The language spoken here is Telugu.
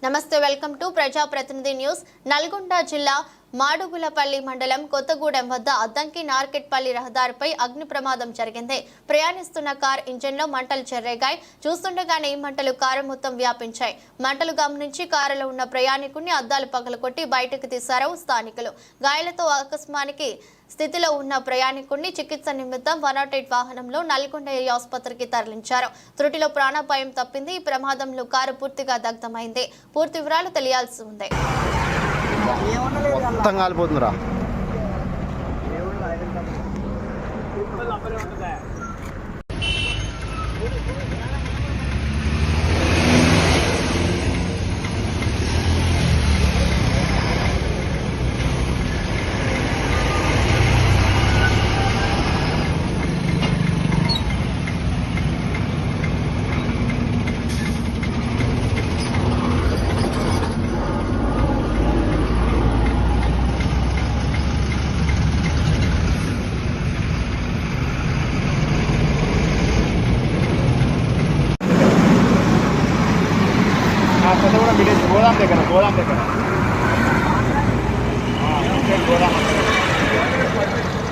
నమస్తే, వెల్కమ్ టు ప్రజాప్రతినిధి న్యూస్. నల్గొండ జిల్లా మాడుగులపల్లి మండలం కొత్తగూడెం వద్ద అద్దంకి నార్కెట్పల్లి రహదారిపై అగ్ని ప్రమాదం జరిగింది. ప్రయాణిస్తున్న కార్ ఇంజన్లో మంటలు చెర్రేగాయి. చూస్తుండగానే మంటలు కారు మొత్తం వ్యాపించాయి. మంటలు గమనించి కారులో ఉన్న ప్రయాణికుడిని అద్దాలు పగలగొట్టి బయటకు తీశారు స్థానికులు. గాయాలతో ఆకస్మానికి స్థితిలో ఉన్న ప్రయాణికుడిని చికిత్స నిమిత్తం 108 వాహనంలో నల్గొండ ఆసుపత్రికి తరలించారు. త్రుటిలో ప్రాణాపాయం తప్పింది. ఈ ప్రమాదంలో కారు పూర్తిగా దగ్ధమైంది. పూర్తి వివరాలు తెలియాల్సి ఉంది. మొత్తం కాలిపోతుందిరా. గోదాం దగ్గర